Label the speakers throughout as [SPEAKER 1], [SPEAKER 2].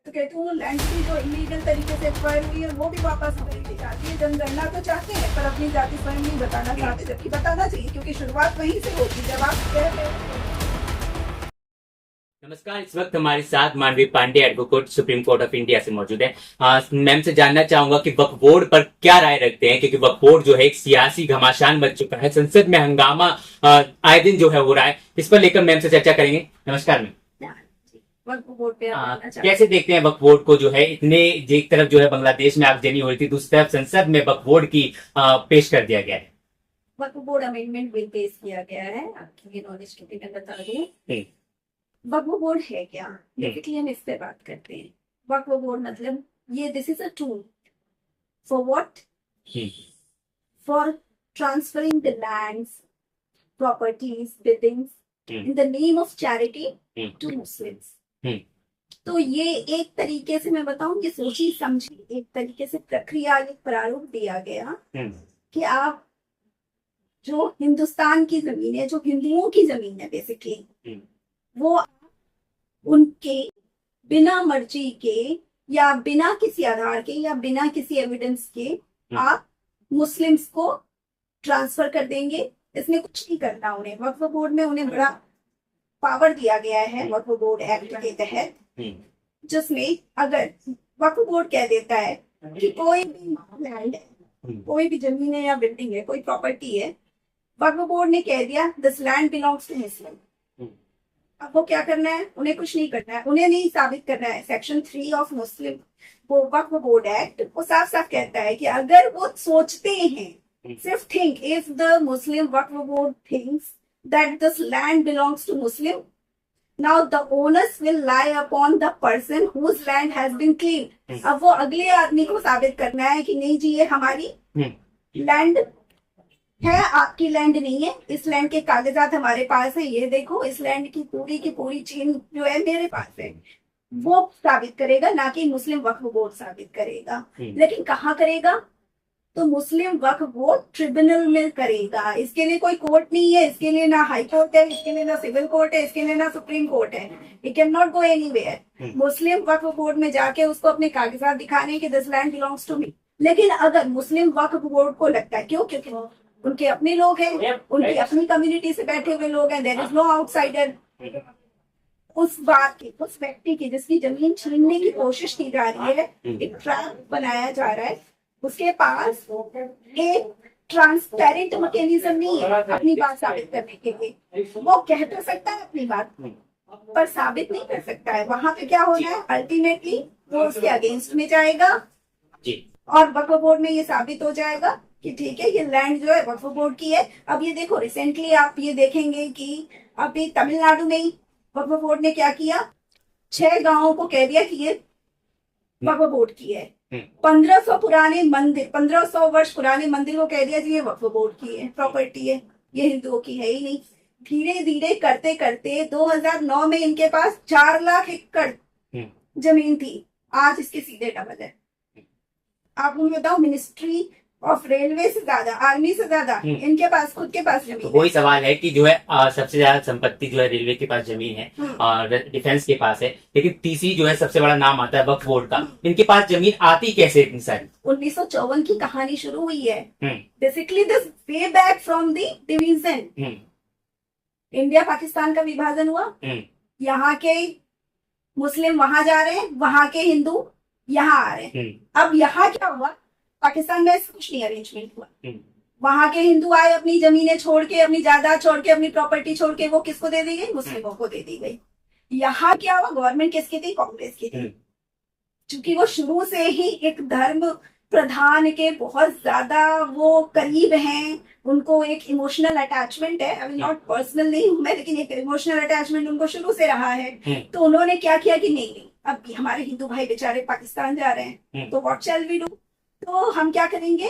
[SPEAKER 1] तो कहती हूँ लैंड भी जो इलीगल तरीके से एक्वायर हुई है वो भी वापस मिलनी चाहती है। जनगणना तो चाहते हैं पर अपनी जाति स्वयं नहीं बताना चाहते, जबकि बताना चाहिए क्योंकि शुरुआत वहीं से होगी जब आप कहते हैं।
[SPEAKER 2] नमस्कार। इस वक्त हमारे साथ Manvi Pandey advocate Supreme Court of India से मौजूद है। मैम से जानना चाहूंगा कि वक्फ बोर्ड पर क्या राय रखते हैं, क्योंकि वक्फ बोर्ड जो है एक सियासी घमासान बन चुका है। संसद में हंगामा आए दिन जो है हो रहा है। इस पर लेकर मैम से चर्चा करेंगे। नमस्कार मैम।
[SPEAKER 1] वक्फ बोर्ड पे
[SPEAKER 2] कैसे देखते हैं वक्फ बोर्ड को, जो है इतने एक तरफ जो है बांग्लादेश में आगजनी हो रही थी, दूसरी तरफ संसद में वक्फ बोर्ड की पेश कर दिया गया है।
[SPEAKER 1] वक्फ बोर्ड अमेंडमेंट बिल पेश किया गया है। आपकी नॉलेज के लिए मैं बता दूं वक्फ बोर्ड है क्या, बेसिकली हम इस पे बात करते हैं। वक्फ बोर्ड मतलब ये this is a tool for what, for transferring the lands, properties, buildings in the name of charity to Muslims. तो ये एक तरीके से मैं बताऊं, ये सोची समझी एक तरीके से प्रक्रिया, एक प्रारूप दिया गया कि आप जो हिंदुस्तान की जमीन है, जो हिंदुओं की जमीन है बेसिकली, वो उनके बिना मर्जी के या बिना किसी आधार के या बिना किसी एविडेंस के आप मुस्लिम्स को ट्रांसफर कर देंगे। इसमें कुछ नहीं करना उन्हें। वक्फ बोर्ड में उन्हें बड़ा पावर दिया गया है वक्फ बोर्ड एक्ट के तहत, जिसमें अगर वक्फ बोर्ड कह देता है कि कोई भी लैंड है, कोई भी जमीन है या बिल्डिंग है, कोई प्रॉपर्टी है, वक्फ बोर्ड ने कह दिया दिस लैंड बिलोंग्स टू मुस्लिम। अब वो क्या करना है, उन्हें कुछ नहीं करना है, उन्हें नहीं साबित करना है। Section 3 of Muslim Waqf board act वो साफ साफ कहता है कि अगर वो सोचते हैं, सिर्फ think, if the Muslim Waqf board thinks that this land belongs to Muslim, now the onus will lie upon the person whose land has been claimed। अब वो अगले आदमी को साबित करना है कि नहीं जी ये हमारी लैंड है, आपकी लैंड नहीं है। इस लैंड के कागजात हमारे पास है, ये देखो इस लैंड की पूरी चेन जो है मेरे पास है। वो साबित करेगा, ना कि मुस्लिम वक्फ बोर्ड साबित करेगा। लेकिन कहाँ करेगा, तो मुस्लिम वक्फ बोर्ड ट्रिब्यूनल में करेगा। इसके लिए कोई कोर्ट नहीं है, इसके लिए ना हाई कोर्ट है, इसके लिए ना सिविल कोर्ट है, इसके लिए ना सुप्रीम कोर्ट है। It can not go anywhere. Muslim Waqf board में जाके उसको अपने कागजात दिखाने कि this land belongs to me. लेकिन अगर मुस्लिम वक्फ बोर्ड को लगता है, क्योंकि उनके अपने लोग हैं, उनकी अपनी कम्युनिटी से बैठे हुए लोग हैं, देयर इज नो आउटसाइडर, उस बात की, उस व्यक्ति की जिसकी जमीन छीनने की कोशिश की जा रही है, एक ट्रैप बनाया जा रहा है, उसके पास एक ट्रांसपेरेंट मैकेनिज्म नहीं है अपनी बात साबित करने के लिए। वो कह तो सकता है अपनी बात, पर साबित नहीं कर सकता है। वहां पे क्या होना है, अल्टीमेटली वो उसके अगेंस्ट में जाएगा और वक्फ बोर्ड में ये साबित हो जाएगा कि ठीक है ये लैंड जो है वक्फ बोर्ड की है। अब ये देखो, रिसेंटली आप ये देखेंगे कि अभी तमिलनाडु में ही वक्फ बोर्ड ने क्या किया, 6 गांवों को कह दिया कि ये वक्फ बोर्ड की है। 1500 पुराने मंदिर, 1500 वर्ष पुराने मंदिर को कह दिया कि ये वक्फ बोर्ड की है, प्रॉपर्टी है, ये हिंदुओं की है ही नहीं। धीरे धीरे करते करते 2009 में इनके पास 4 लाख एकड़ जमीन थी, आज इसके सीधे डबल है। आप मुझे बताओ, मिनिस्ट्री ऑफ रेलवे से ज्यादा, आर्मी से ज्यादा इनके पास खुद के पास जमीन।
[SPEAKER 2] तो वही सवाल है कि जो है सबसे ज्यादा संपत्ति जो है रेलवे के पास जमीन है और डिफेंस के पास है, लेकिन तीसरी जो है सबसे बड़ा नाम आता है वक्फ बोर्ड का। इनके पास जमीन आती कैसे इतनी सारी? 1954
[SPEAKER 1] की कहानी शुरू हुई है। Basically this way back from the division, India Pakistan का विभाजन हुआ, यहाँ के मुस्लिम वहां जा रहे हैं, वहां के हिंदू यहाँ आ रहे हैं। अब यहाँ क्या हुआ, पाकिस्तान में ऐसा कुछ नहीं अरेंजमेंट हुआ। वहां के हिंदू आए, अपनी जमीनें छोड़ के, अपनी जायदाद छोड़ के, अपनी प्रॉपर्टी छोड़ के, वो किसको दे दी गई, मुस्लिमों को दे दी गई। यहाँ क्या हुआ, गवर्नमेंट किसकी थी, कांग्रेस की थी। क्योंकि वो शुरू से ही एक धर्म प्रधान के बहुत ज्यादा वो करीब हैं, उनको एक इमोशनल अटैचमेंट है। आई विल नॉट पर्सनल नहीं हूं मैं, लेकिन एक इमोशनल अटैचमेंट उनको शुरू से रहा है। तो उन्होंने क्या किया कि नहीं, अब हमारे हिंदू भाई बेचारे पाकिस्तान जा रहे हैं, तो व्हाट शैल वी डू, तो हम क्या करेंगे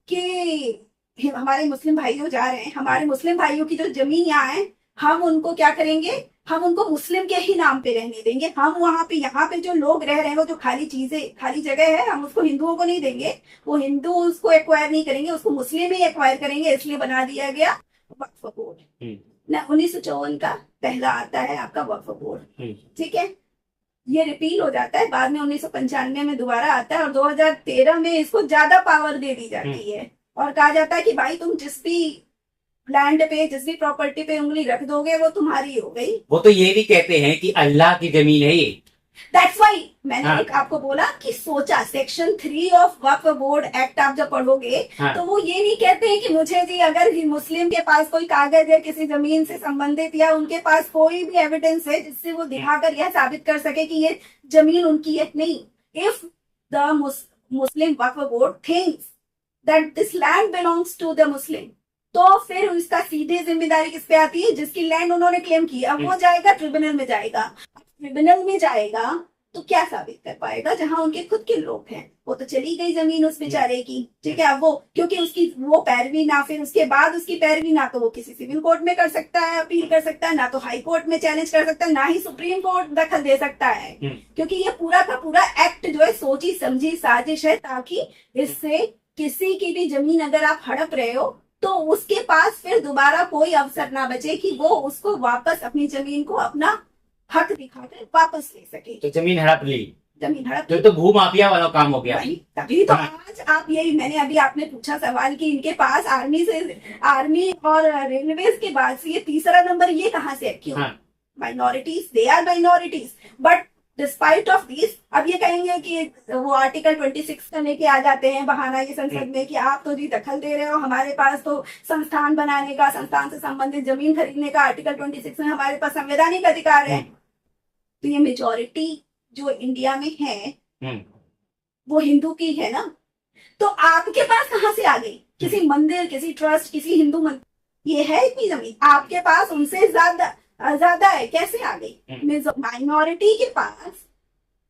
[SPEAKER 1] कि हमारे मुस्लिम भाइयों जा रहे हैं, हमारे मुस्लिम भाइयों की जो जमीन यहाँ है, हम उनको क्या करेंगे, हम उनको मुस्लिम के ही नाम पे रहने देंगे। हम वहां पे, यहाँ पे जो लोग रह रहे हैं, वो जो खाली चीजें, खाली जगह है, हम उसको हिंदुओं को नहीं देंगे। वो हिंदू उसको एक्वायर नहीं करेंगे, उसको मुस्लिम ही एक्वायर करेंगे। इसलिए बना दिया गया वक्फ बोर्ड। 1954 का पहला आता है आपका वक्फ बोर्ड, ठीक है। ये रिपील हो जाता है, बाद में 1995 में दोबारा आता है और 2013 में इसको ज्यादा पावर दे दी जाती है और कहा जाता है कि भाई तुम जिस भी लैंड पे, जिस भी प्रॉपर्टी पे उंगली रख दोगे वो तुम्हारी हो गई।
[SPEAKER 2] वो तो ये भी कहते हैं कि अल्लाह की जमीन है ये।
[SPEAKER 1] दैट्स वाई मैंने
[SPEAKER 2] हाँ।
[SPEAKER 1] एक आपको बोला कि सोचा section 3 of Waqf board act आप जब पढ़ोगे
[SPEAKER 2] हाँ।
[SPEAKER 1] तो वो ये नहीं कहते हैं कि मुझे जी अगर ही मुस्लिम के पास कोई कागज है किसी जमीन से संबंधित या उनके पास कोई भी एविडेंस है जिससे वो दिखाकर यह साबित कर सके कि ये जमीन उनकी है, नहीं। If the Muslim Waqf board thinks that this land belongs to the Muslim, तो फिर उसका सीधे जिम्मेदारी किस पे आती है, जिसकी लैंड उन्होंने क्लेम की, अब वो जाएगा ट्रिब्यूनल में जाएगा। ट्रिब्यूनल में जाएगा तो क्या साबित कर पाएगा, जहां उनके खुद के लोग हैं। वो तो चली गई जमीन उस बेचारे की, ठीक है। अब वो क्योंकि उसकी वो पैरवी ना, फिर उसके बाद उसकी पैरवी ना तो वो किसी सिविल कोर्ट में कर सकता है, अपील कर सकता है, ना तो हाई कोर्ट में चैलेंज कर सकता है, ना ही सुप्रीम कोर्ट दखल दे सकता है, क्योंकि ये पूरा का पूरा एक्ट जो है सोची समझी साजिश है ताकि इससे किसी की भी जमीन अगर आप हड़प रहे हो तो उसके पास फिर दोबारा कोई अवसर ना बचे कि वो उसको वापस अपनी जमीन को अपना हक दिखाकर वापस ले सके।
[SPEAKER 2] तो जमीन हड़प ली,
[SPEAKER 1] जमीन हड़प
[SPEAKER 2] तो भू माफिया वाला काम हो गया।
[SPEAKER 1] वही, तभी तो
[SPEAKER 2] हाँ।
[SPEAKER 1] आज आप यही, मैंने अभी आपने पूछा सवाल कि इनके पास आर्मी और रेलवेज के बाद से ये तीसरा नंबर ये कहाँ से है, क्यों? Minorities, they are minorities, but despite of this अब ये कहेंगे कि वो आर्टिकल 26 का लेके आ जाते हैं बहाना ये संसद में कि आप तो जी दखल दे रहे हो, हमारे पास तो संस्थान बनाने का, संस्थान से संबंधित जमीन खरीदने का आर्टिकल 26 में हमारे पास संवैधानिक अधिकार है। तो ये मेजोरिटी जो इंडिया में है वो हिंदू की है ना, तो आपके पास कहाँ से आ गई? किसी मंदिर, किसी ट्रस्ट, किसी हिंदू मंदिर, ये है इतनी जमीन आपके पास, उनसे ज्यादा है, कैसे आ गई? माइनॉरिटी के पास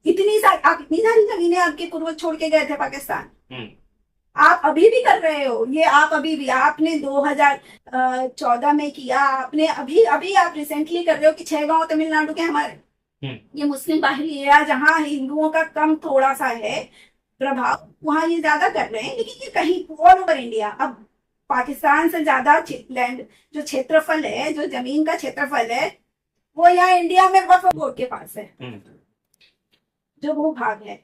[SPEAKER 1] इतनी सारी जमीनें आपके पूर्वज छोड़ के गए थे पाकिस्तान, आप अभी भी कर रहे हो ये, आप अभी भी, आपने 2014 में किया, आपने अभी आप रिसेंटली कर रहे हो कि 6 गांव तमिलनाडु के हमारे ये मुस्लिम बाहरी एरिया जहाँ हिंदुओं का कम थोड़ा सा है प्रभाव, वहां ये ज्यादा कर रहे हैं, लेकिन ये कहीं ऑल ओवर इंडिया। अब पाकिस्तान से ज्यादा लैंड जो क्षेत्रफल है, जो जमीन का क्षेत्रफल है, वो यहाँ इंडिया में वक्फ बोर्ड के पास है, जो वो भाग है।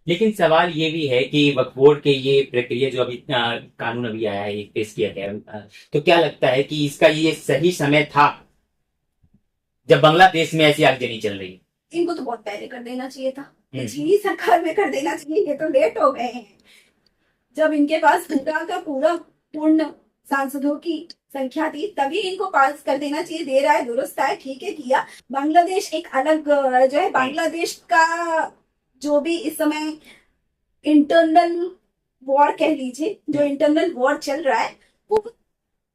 [SPEAKER 2] लेकिन सवाल ये भी है कि वक्फ बोर्ड के ये प्रक्रिया जो अभी कानून अभी आया है, पेश किया गया, तो क्या लगता है कि इसका ये सही समय था जब बांग्लादेश में ऐसी आगजनी चल रही है?
[SPEAKER 1] इनको तो बहुत पहले कर देना चाहिए था, पिछली सरकार में कर देना चाहिए, ये तो लेट हो गए हैं। जब इनके पास पूरा का पूरा पूर्ण सांसदों की संख्या थी तभी इनको पास कर देना चाहिए। दे रहा है, दुरुस्त है, ठीक है, किया। बांग्लादेश एक अलग जो है, बांग्लादेश का जो भी इस समय इंटरनल वॉर कह लीजिए, जो इंटरनल वॉर चल रहा है वो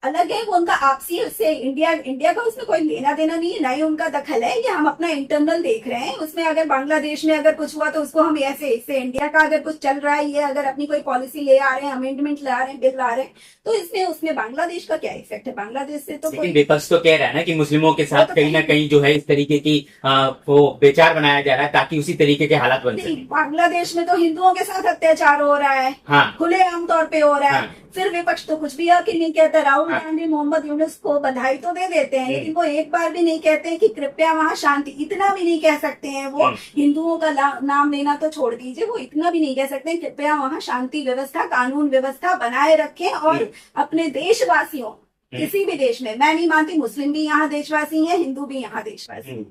[SPEAKER 1] अलग है, वो उनका आपसी, उससे इंडिया का उसमें कोई लेना देना नहीं है, ना ही उनका दखल है। ये हम अपना इंटरनल देख रहे हैं, उसमें अगर बांग्लादेश में अगर कुछ हुआ तो उसको हम ऐसे इससे, इंडिया का अगर कुछ चल रहा है, ये अगर अपनी कोई पॉलिसी ले आ रहे हैं, अमेंडमेंट ला रहे हैं, बिल ला रहे हैं, तो इसमें उसमें बांग्लादेश का क्या इफेक्ट है? बांग्लादेश से तो
[SPEAKER 2] लेकिन विपक्ष तो कह रहा है ना कि मुस्लिमों के साथ कहीं ना कहीं जो है इस तरीके की वो विचार बनाया जा रहा है ताकि उसी तरीके के हालात बन सके।
[SPEAKER 1] बांग्लादेश में तो हिंदुओं के साथ अत्याचार हो रहा है, खुले आम तौर पे हो रहा है। फिर विपक्ष तो कुछ भी आके नहीं कहता। राहुल गांधी मोहम्मद यूनुस को बधाई तो दे देते हैं, लेकिन वो एक बार भी नहीं कहते हैं कि कृपया वहाँ शांति, इतना भी नहीं कह सकते हैं वो। हिंदुओं का नाम लेना तो छोड़ दीजिए, वो इतना भी नहीं कह सकते हैं कृपया वहाँ शांति व्यवस्था, कानून व्यवस्था बनाए रखें और अपने देशवासियों, किसी भी देश में, मैं नहीं मानती मुस्लिम भी यहाँ देशवासी हैं, हिंदू भी यहाँ देशवासी,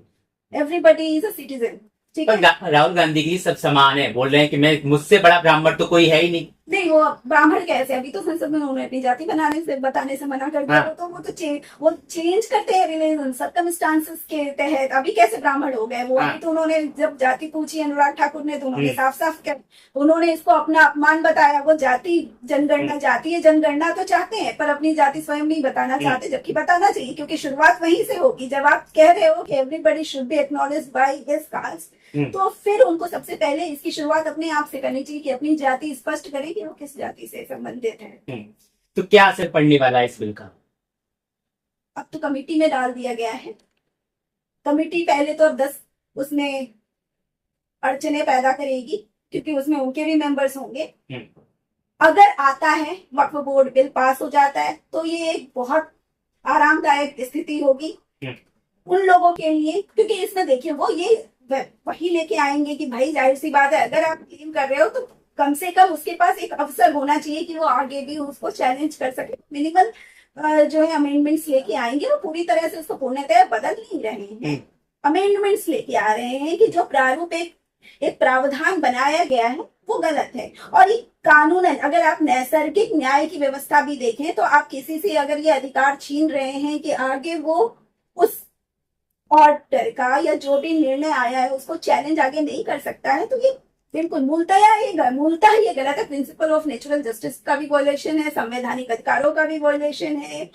[SPEAKER 1] everybody is a citizen.
[SPEAKER 2] Rahul Gandhi के लिए सब समान है, बोल रहे हैं कि मैं, मुझसे बड़ा ब्राह्मण तो कोई है ही नहीं।
[SPEAKER 1] नहीं, वो ब्राह्मण कैसे, अभी तो संसद में उन्होंने अपनी जाति बताने से मना कर दिया। तो वो चेंज करते हैं रिलीजन सर्कमस्टांसेस के तहत। अभी कैसे ब्राह्मण हो गए वो? अभी तो उन्होंने जब जाति पूछी अनुराग ठाकुर ने तो उन्होंने साफ साफ कर, उन्होंने इसको अपना अपमान बताया। वो जाति जनगणना, जातीय जनगणना तो चाहते हैं पर अपनी जाति स्वयं नहीं बताना चाहते, जबकि बताना चाहिए, क्योंकि शुरुआत वहीं से होगी। जब आप कह रहे हो कि everybody should be acknowledged by his cast, तो फिर उनको सबसे पहले इसकी शुरुआत अपने आप से करनी चाहिए कि अपनी जाति स्पष्ट करें कि वो किस जाति से संबंधित है।
[SPEAKER 2] तो क्या असर पड़ने वाला है इस बिल का?
[SPEAKER 1] अब तो कमेटी में डाल दिया गया है। कमेटी पहले तो अब 10 उसमें अड़चने पैदा करेगी, क्योंकि उसमें उनके भी मेंबर्स होंगे। अगर आता है वक्फ बोर्ड बिल पास हो जाता है तो ये एक बहुत आरामदायक स्थिति होगी उन लोगों के लिए, क्योंकि इसमें देखिए वो ये वही लेके आएंगे कि भाई जाहिर सी बात है, अगर आप क्लेम कर रहे हो तो कम से कम उसके पास एक अवसर होना चाहिए कि वो आगे भी उसको चैलेंज कर सके। मिनिमल जो है अमेंडमेंट्स लेके आएंगे, वो पूरी तरह से उसको पूर्णतः बदल नहीं रहे हैं, अमेंडमेंट्स लेके आ रहे हैं कि जो प्रारूप एक प्रावधान बनाया गया है वो गलत है। और ये कानूनन अगर आप नैसर्गिक न्याय की व्यवस्था भी देखें तो आप किसी से अगर ये अधिकार छीन रहे हैं कि आगे वो उस ऑर्डर का या जो भी निर्णय आया है उसको चैलेंज आगे नहीं कर सकता है, तो ये बिल्कुल मूलतः ये गलत है। प्रिंसिपल ऑफ नेचुरल जस्टिस का भी वॉयलेशन है, संवैधानिक अधिकारों का भी वॉयलेशन है,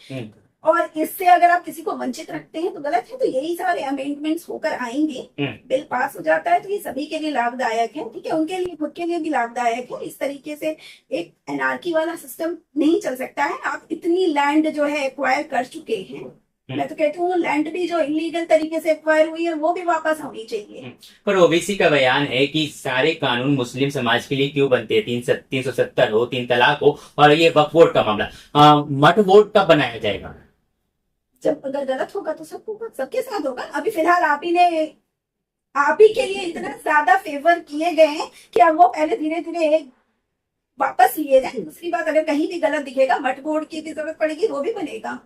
[SPEAKER 1] और इससे अगर आप किसी को वंचित रखते हैं तो गलत है। तो यही सारे अमेंडमेंट्स होकर आएंगे, बिल पास हो जाता है तो ये सभी के लिए लाभदायक है, ठीक है, उनके लिए खुद के लिए भी लाभदायक है। इस तरीके से एक एनार्की वाला सिस्टम नहीं चल सकता है। आप इतनी लैंड जो है एक्वायर कर चुके हैं, मैं तो कहती हूँ लैंड भी जो इलीगल तरीके से एक्वायर हुई है वो भी वापस होनी चाहिए।
[SPEAKER 2] पर ओबीसी का बयान है कि सारे कानून मुस्लिम समाज के लिए क्यों बनते हैं, 370 हो, 3 तलाक हो, और ये वक्फ बोर्ड का मामला, मठ बोर्ड कब बनाया जाएगा?
[SPEAKER 1] जब अगर गलत होगा तो सबके साथ होगा। अभी फिलहाल आप ही के लिए इतना ज्यादा फेवर किए गए हैं कि अब वो पहले धीरे धीरे वापस लिए जाए। दूसरी बात, अगर कहीं भी गलत दिखेगा मठ बोर्ड की भी जरूरत पड़ेगी, वो भी बनेगा।